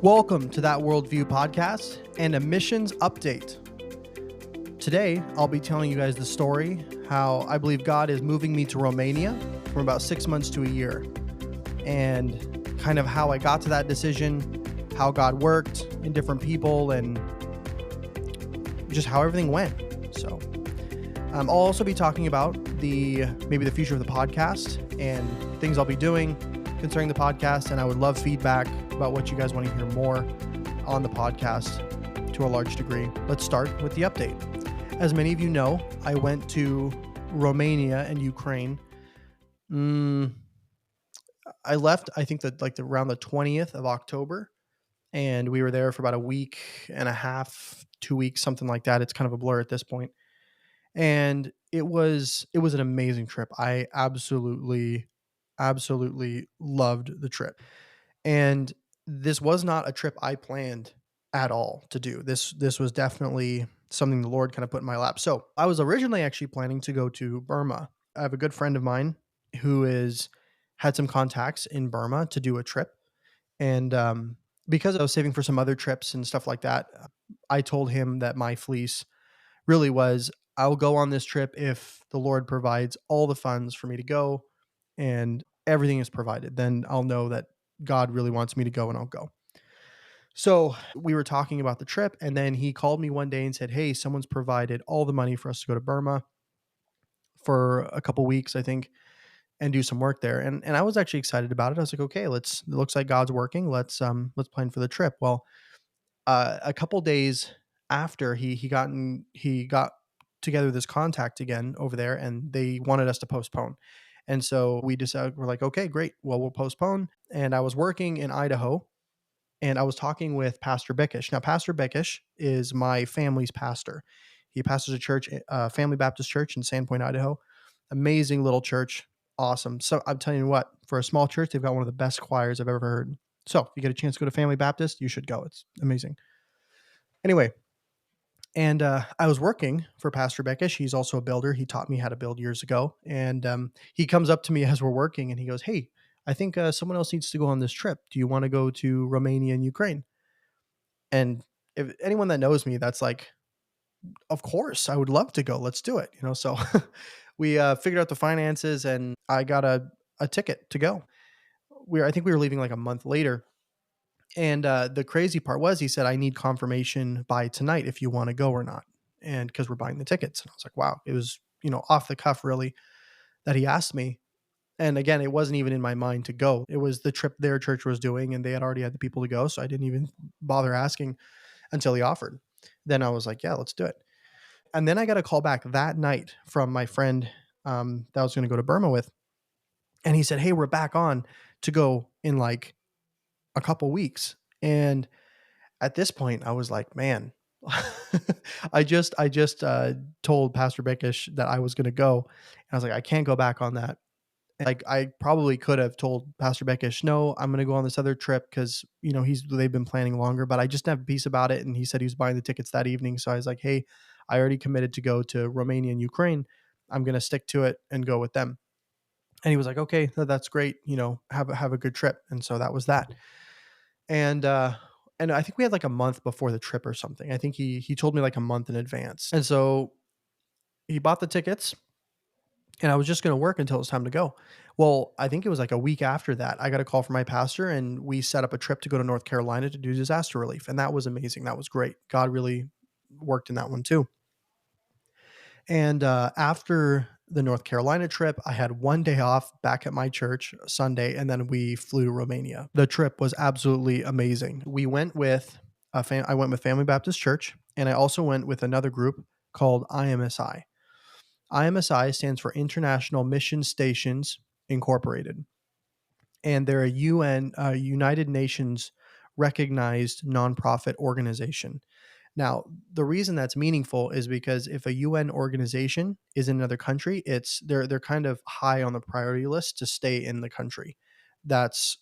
Welcome to That Worldview podcast and a missions update. Today, I'll be telling you guys the story how I believe God is moving me to Romania from about 6 months to a year, and kind of how I got to that decision, how God worked in different people, and just how everything went. So, I'll also be talking about maybe the future of the podcast and things I'll be doing concerning the podcast, and I would love feedback about what you guys want to hear more on the podcast to a large degree. Let's start with the update. As many of you know, I went to Romania and Ukraine. I left, I think that around the 20th of October, and we were there for about a week and a half, 2 weeks, something like that. It's kind of a blur at this point. And it was an amazing trip. I absolutely loved the trip. And this was not a trip I planned at all to do. This was definitely something the Lord kind of put in my lap. So I was originally actually planning to go to Burma. I have a good friend of mine who had some contacts in Burma to do a trip. And because I was saving for some other trips and stuff like that, I told him that my fleece really was, I'll go on this trip if the Lord provides all the funds for me to go and everything is provided. Then I'll know that God really wants me to go and I'll go. So we were talking about the trip, and then he called me one day and said, "Hey, someone's provided all the money for us to go to Burma for a couple weeks, I think, and do some work there." And I was actually excited about it. I was like, "Okay, it looks like God's working. Let's plan for the trip." Well, a couple days after he got together this contact again over there, and they wanted us to postpone. And so we decided, we're like, okay, great. Well, we'll postpone. And I was working in Idaho, and I was talking with Pastor Bickish. Now, Pastor Bickish is my family's pastor. He pastors a church, Family Baptist Church in Sandpoint, Idaho. Amazing little church. Awesome. So I'm telling you what, for a small church, they've got one of the best choirs I've ever heard. So if you get a chance to go to Family Baptist, you should go. It's amazing. Anyway, and I was working for Pastor Beckish. He's also a builder. He taught me how to build years ago. And he comes up to me as we're working and he goes, "Hey, I think someone else needs to go on this trip. Do you want to go to Romania and Ukraine?" And if anyone that knows me, that's like, of course, I would love to go. Let's do it. So we figured out the finances and I got a ticket to go. I think we were leaving like a month later. And the crazy part was, he said, "I need confirmation by tonight if you want to go or not." And because we're buying the tickets. And I was like, wow, it was, off the cuff really that he asked me. And again, it wasn't even in my mind to go. It was the trip their church was doing and they had already had the people to go. So I didn't even bother asking until he offered. Then I was like, yeah, let's do it. And then I got a call back that night from my friend that I was going to go to Burma with. And he said, "Hey, we're back on to go in like a couple weeks." And at this point, I was like, man, I just told Pastor Bickish that I was going to go. And I was like, I can't go back on that. Like, I probably could have told Pastor Bickish, "No, I'm going to go on this other trip," because, they've been planning longer, but I just didn't have peace about it. And he said he was buying the tickets that evening. So I was like, "Hey, I already committed to go to Romania and Ukraine. I'm going to stick to it and go with them." And he was like, "Okay, that's great. Have a good trip." And so that was that. And I think we had like a month before the trip or something. I think he told me like a month in advance. And so he bought the tickets and I was just going to work until it was time to go. Well, I think it was like a week after that, I got a call from my pastor and we set up a trip to go to North Carolina to do disaster relief. And that was amazing. That was great. God really worked in that one too. And after the North Carolina trip, I had one day off back at my church Sunday, and then we flew to Romania. The trip was absolutely amazing. I went with Family Baptist Church, and I also went with another group called I.M.S.I. I.M.S.I stands for International Mission Stations Incorporated, and they're a United Nations recognized nonprofit organization. Now, the reason that's meaningful is because if a UN organization is in another country, they're kind of high on the priority list to stay in the country. That's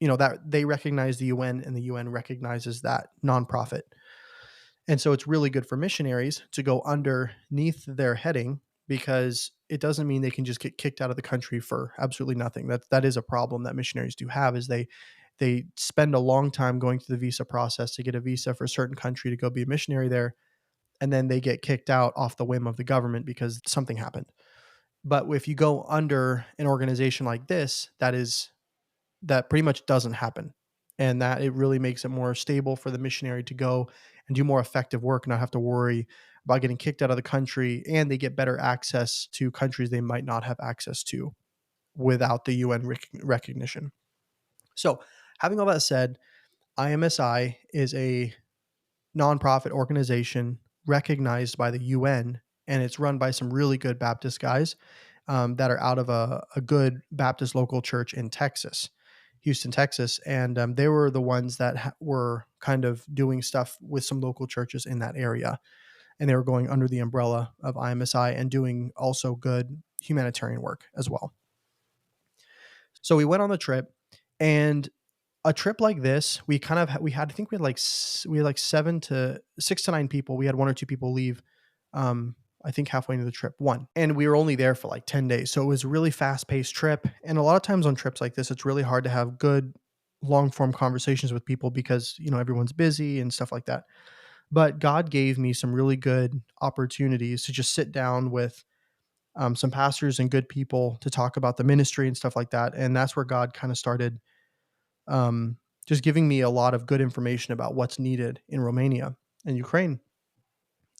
that they recognize the UN and the UN recognizes that nonprofit. And so it's really good for missionaries to go underneath their heading, because it doesn't mean they can just get kicked out of the country for absolutely nothing. That is a problem that missionaries do have, is they they spend a long time going through the visa process to get a visa for a certain country to go be a missionary there, and then they get kicked out off the whim of the government because something happened. But if you go under an organization like this, that pretty much doesn't happen. And that it really makes it more stable for the missionary to go and do more effective work, not have to worry about getting kicked out of the country, and they get better access to countries they might not have access to without the UN recognition. So, having all that said, IMSI is a nonprofit organization recognized by the UN, and it's run by some really good Baptist guys that are out of a good Baptist local church in Texas, Houston, Texas. And they were the ones that were kind of doing stuff with some local churches in that area. And they were going under the umbrella of IMSI and doing also good humanitarian work as well. So we went on the trip, and a trip like this, I think we had like 6 to 9 people. We had one or two people leave. I think halfway into the trip, one, and we were only there for like 10 days. So it was a really fast paced trip. And a lot of times on trips like this, it's really hard to have good long form conversations with people because, everyone's busy and stuff like that. But God gave me some really good opportunities to just sit down with some pastors and good people to talk about the ministry and stuff like that. And that's where God kind of started um, just giving me a lot of good information about what's needed in Romania and Ukraine.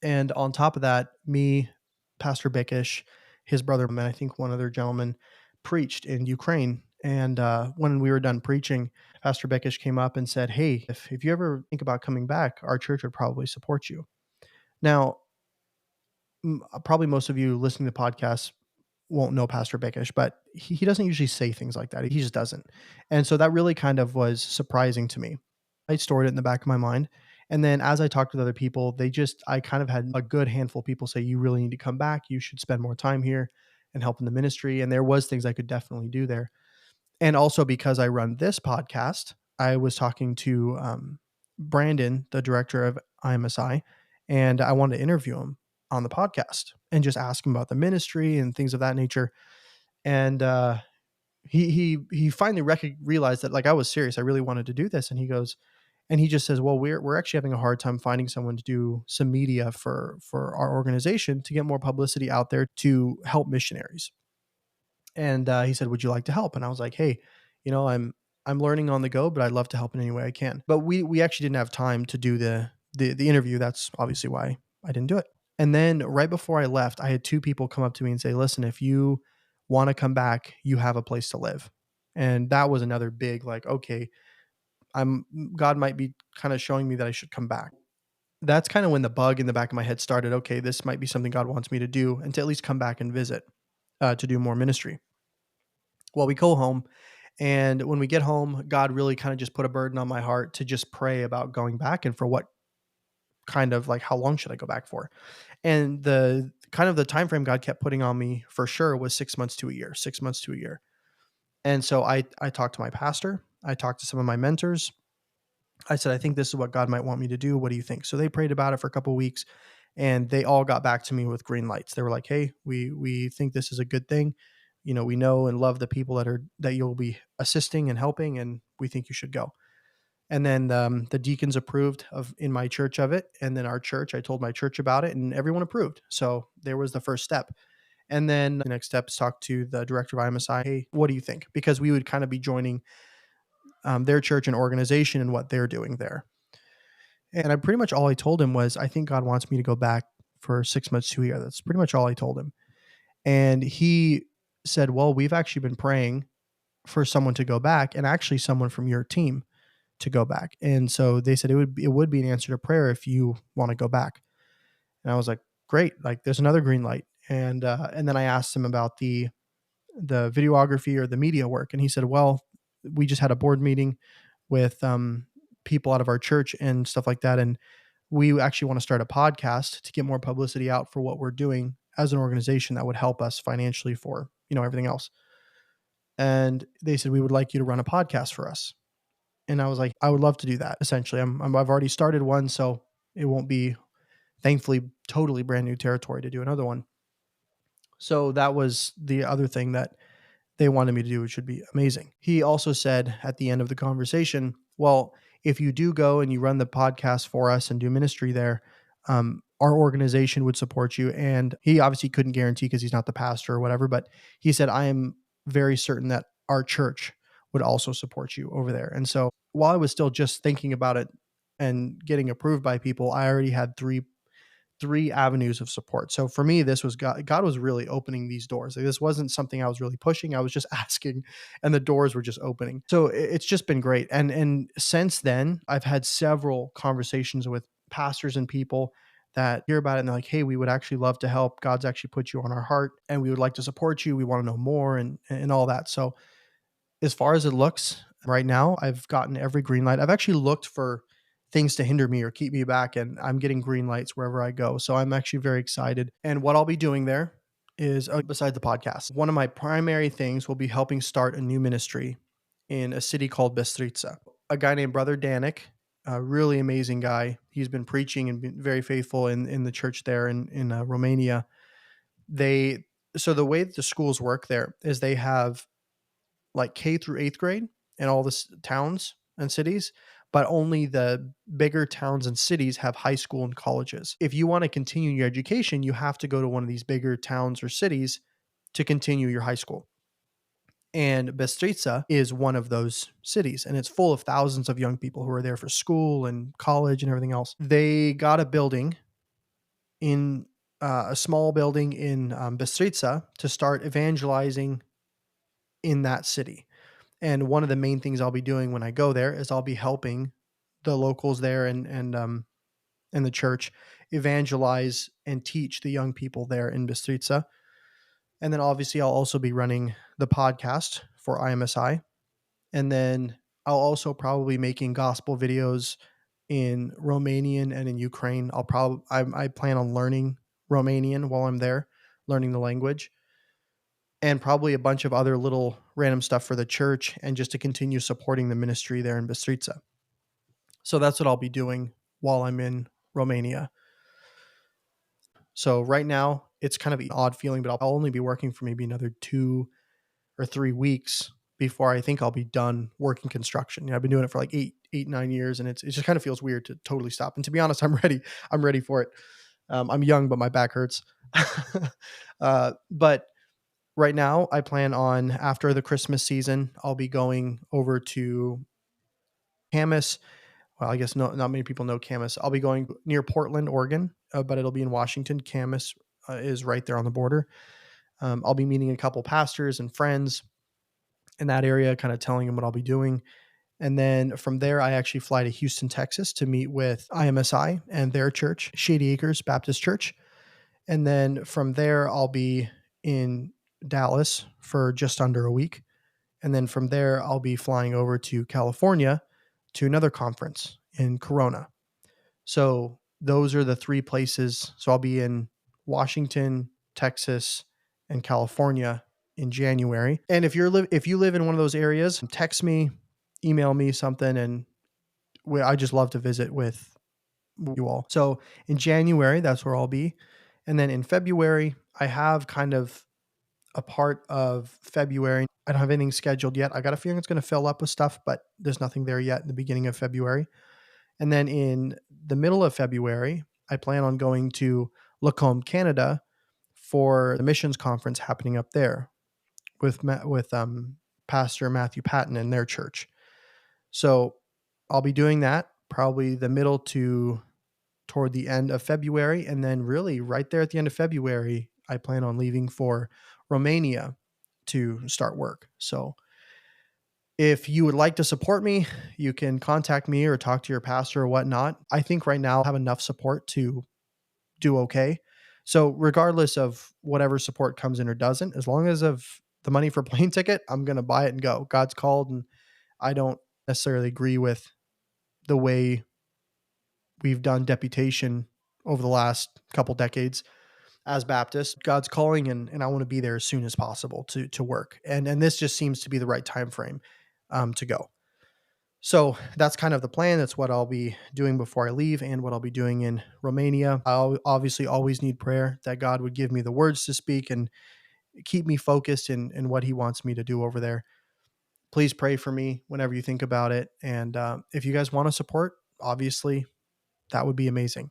And on top of that, me, Pastor Bickish, his brother, and I think one other gentleman preached in Ukraine. And when we were done preaching, Pastor Bickish came up and said, "Hey, if you ever think about coming back, our church would probably support you." Now, probably most of you listening to podcasts won't know Pastor Bickish, but he doesn't usually say things like that. He just doesn't. And so that really kind of was surprising to me. I stored it in the back of my mind. And then as I talked with other people, I kind of had a good handful of people say, you really need to come back. You should spend more time here and help in the ministry. And there was things I could definitely do there. And also because I run this podcast, I was talking to Brandon, the director of I.M.S.I, and I wanted to interview him on the podcast and just ask him about the ministry and things of that nature. And he finally realized that like I was serious. I really wanted to do this. And he just says, well, we're actually having a hard time finding someone to do some media for our organization to get more publicity out there to help missionaries. And he said, would you like to help? And I was like, hey, I'm learning on the go, but I'd love to help in any way I can. But we actually didn't have time to do the interview. That's obviously why I didn't do it. And then right before I left, I had two people come up to me and say, listen, if you want to come back, you have a place to live. And that was another big, like, okay, God might be kind of showing me that I should come back. That's kind of when the bug in the back of my head started. Okay, this might be something God wants me to do, and to at least come back and visit to do more ministry. Well, we go home, and when we get home, God really kind of just put a burden on my heart to just pray about going back and for what kind of like how long should I go back for? And the time frame God kept putting on me for sure was 6 months to a year, 6 months to a year. And so I talked to my pastor, I talked to some of my mentors. I said, I think this is what God might want me to do. What do you think? So they prayed about it for a couple of weeks, and they all got back to me with green lights. They were like, hey, we think this is a good thing. We know and love the people that you'll be assisting and helping, and we think you should go. And then the deacons approved of in my church of it. And then our church, I told my church about it, and everyone approved. So there was the first step. And then the next step is talk to the director of I.M.S.I. Hey, what do you think? Because we would kind of be joining their church and organization and what they're doing there. And I pretty much all I told him was, I think God wants me to go back for 6 months to a year. That's pretty much all I told him. And he said, well, we've actually been praying for someone to go back, and actually someone from your team to go back. And so they said it would be an answer to prayer if you want to go back. And I was like, great, like there's another green light. And then I asked him about the videography or the media work, and he said, well, we just had a board meeting with people out of our church and stuff like that, and we actually want to start a podcast to get more publicity out for what we're doing as an organization that would help us financially for everything else. And they said, we would like you to run a podcast for us. And I was like, I would love to do that. Essentially, I've already started one, so it won't be, thankfully, totally brand new territory to do another one. So that was the other thing that they wanted me to do, which should be amazing. He also said at the end of the conversation, well, if you do go and you run the podcast for us and do ministry there, our organization would support you. And he obviously couldn't guarantee because he's not the pastor or whatever, but he said, I am very certain that our church would also support you over there. And so while I was still just thinking about it and getting approved by people, I already had three avenues of support. So for me, this was God. God was really opening these doors. Like, this wasn't something I was really pushing. I was just asking, and the doors were just opening. So it's just been great. And since then, I've had several conversations with pastors and people that hear about it and they're like, hey, we would actually love to help. God's actually put you on our heart and we would like to support you. We want to know more and all that. So as far as it looks right now, I've gotten every green light. I've actually looked for things to hinder me or keep me back, and I'm getting green lights wherever I go. So I'm actually very excited. And what I'll be doing there is, besides the podcast, one of my primary things will be helping start a new ministry in a city called Bistrica. A guy named Brother Danik, a really amazing guy. He's been preaching and been very faithful in the church there in Romania. They so the way that the schools work there is they have like K through eighth grade in all the towns and cities, but only the bigger towns and cities have high school and colleges. If you want to continue your education, you have to go to one of these bigger towns or cities to continue your high school. And Bistrica is one of those cities, and it's full of thousands of young people who are there for school and college and everything else. They got a building in a small building in Bistrica to start evangelizing in that city. And one of the main things I'll be doing when I go there is I'll be helping the locals there and the church evangelize and teach the young people there in Bistrica. And then obviously I'll also be running the podcast for I.M.S.I. And then I'll also probably be making gospel videos in Romanian and in Ukraine. I plan on learning Romanian while I'm there, learning the language, and probably a bunch of other little random stuff for the church and just to continue supporting the ministry there in Bistrica. So that's what I'll be doing while I'm in Romania. So right now it's kind of an odd feeling, but I'll only be working for maybe another 2 or 3 weeks before I think I'll be done working construction. I've been doing it for like 9 years, and it just kind of feels weird to totally stop. And to be honest, I'm ready. I'm ready for it. I'm young, but my back hurts. But right now, I plan on, after the Christmas season, I'll be going over to Camas. Well, I guess not many people know Camas. I'll be going near Portland, Oregon, but it'll be in Washington. Camas is right there on the border. I'll be meeting a couple pastors and friends in that area, kind of telling them what I'll be doing. And then from there, I actually fly to Houston, Texas to meet with I.M.S.I and their church, Shady Acres Baptist Church. And then from there, I'll be in Dallas for just under a week. And then from there, I'll be flying over to California to another conference in Corona. So those are the three places. So I'll be in Washington, Texas, and California in January. And if you live in one of those areas, text me, email me something, and I just love to visit with you all. So in January, that's where I'll be. And then in February, I have kind of a part of February. I don't have anything scheduled yet. I got a feeling it's going to fill up with stuff, but there's nothing there yet in the beginning of February. And then in the middle of February, I plan on going to Lacombe, Canada for the missions conference happening up there with Pastor Matthew Patton and their church. So I'll be doing that probably the middle to toward the end of February. And then really right there at the end of February, I plan on leaving for Romania to start work. So if you would like to support me, you can contact me or talk to your pastor or whatnot. I think right now I have enough support to do okay. So regardless of whatever support comes in or doesn't, as long as of the money for plane ticket, I'm going to buy it and go. God's called, and I don't necessarily agree with the way we've done deputation over the last couple decades as Baptists. God's calling, and I want to be there as soon as possible to work. And this just seems to be the right time frame to go. So that's kind of the plan. That's what I'll be doing before I leave and what I'll be doing in Romania. I'll obviously always need prayer that God would give me the words to speak and keep me focused in what he wants me to do over there. Please pray for me whenever you think about it. And if you guys want to support, obviously, that would be amazing.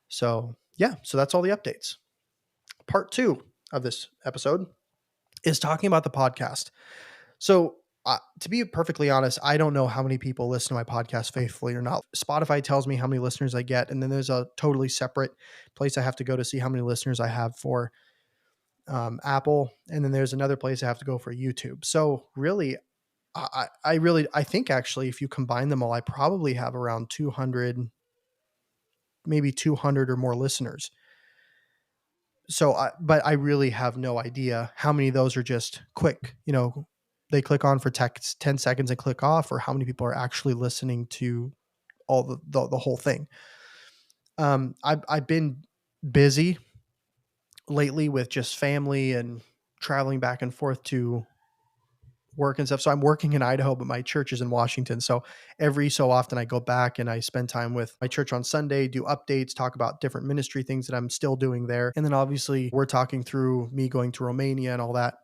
So yeah, so that's all the updates. Part 2 of this episode is talking about the podcast. So to be perfectly honest, I don't know how many people listen to my podcast faithfully or not. Spotify tells me how many listeners I get, and then there's a totally separate place I have to go to see how many listeners I have for Apple, and then there's another place I have to go for YouTube. So really, I think actually, if you combine them all, I probably have around 200, maybe 200 or more listeners. So, but I really have no idea how many of those are just quick, they click on for text 10 seconds and click off, or how many people are actually listening to all the whole thing. I've been busy lately with just family and traveling back and forth to work and stuff. So I'm working in Idaho, but my church is in Washington. So every so often I go back and I spend time with my church on Sunday, do updates, talk about different ministry things that I'm still doing there. And then obviously we're talking through me going to Romania and all that.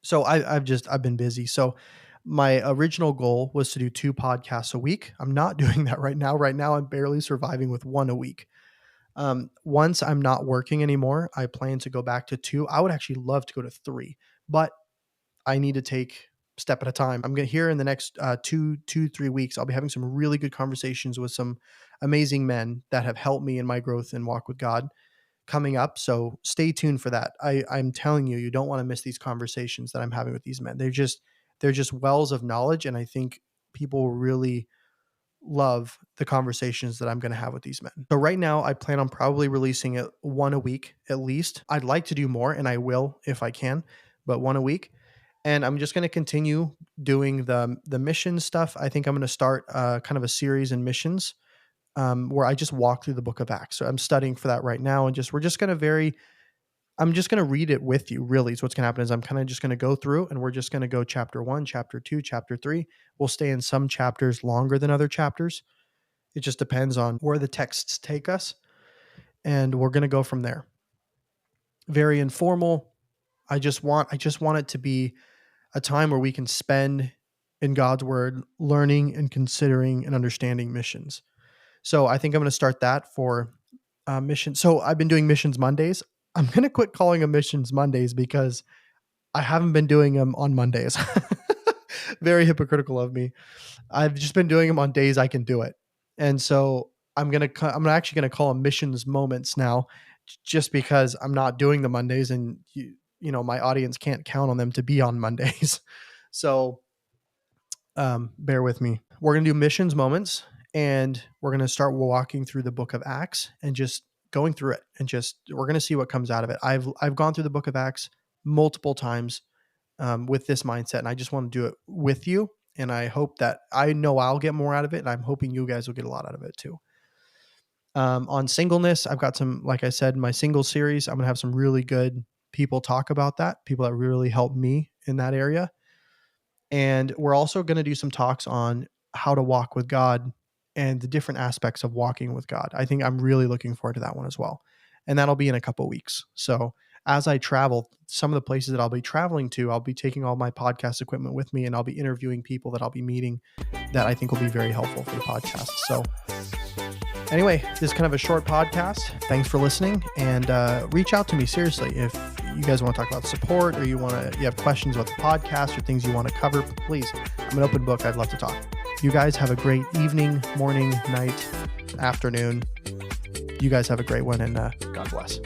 So I've been busy. So my original goal was to do 2 podcasts a week. I'm not doing that right now. Right now I'm barely surviving with 1 a week. Once I'm not working anymore, I plan to go back to 2. I would actually love to go to 3, but I need to take step at a time. I'm going to here in the next 3 weeks, I'll be having some really good conversations with some amazing men that have helped me in my growth and walk with God coming up. So stay tuned for that. I'm telling you, you don't want to miss these conversations that I'm having with these men. They're just wells of knowledge. And I think people really love the conversations that I'm going to have with these men. So right now I plan on probably releasing it 1 a week at least. I'd like to do more, and I will if I can, but 1 a week. And I'm just going to continue doing the mission stuff. I think I'm going to start kind of a series in missions where I just walk through the book of Acts. So I'm studying for that right now. And I'm just going to read it with you, really. So what's going to happen is I'm kind of just going to go through, and we're just going to go chapter 1, chapter 2, chapter 3. We'll stay in some chapters longer than other chapters. It just depends on where the texts take us. And we're going to go from there. Very informal. I just want it to be a time where we can spend in God's word, learning and considering and understanding missions. So I think I'm going to start that for mission. So I've been doing missions Mondays. I'm going to quit calling them missions Mondays because I haven't been doing them on Mondays. Very hypocritical of me. I've just been doing them on days I can do it. And so I'm actually going to call them missions moments now, just because I'm not doing the Mondays, and my audience can't count on them to be on Mondays. So bear with me. We're going to do missions moments, and we're going to start walking through the book of Acts and just going through it, and we're going to see what comes out of it. I've gone through the book of Acts multiple times with this mindset, and I just want to do it with you. And I hope that I know I'll get more out of it, and I'm hoping you guys will get a lot out of it too. On singleness, I've got some, like I said, my single series, I'm going to have some really good people talk about that, people that really helped me in that area. And we're also going to do some talks on how to walk with God and the different aspects of walking with God. I think I'm really looking forward to that one as well. And that'll be in a couple of weeks. So as I travel, some of the places that I'll be traveling to, I'll be taking all my podcast equipment with me, and I'll be interviewing people that I'll be meeting that I think will be very helpful for the podcast. So anyway, this is kind of a short podcast. Thanks for listening, and reach out to me seriously if you guys want to talk about support, or you have questions about the podcast or things you want to cover. Please, I'm an open book. I'd love to talk. You guys have a great evening, morning, night, afternoon. You guys have a great one, and God bless.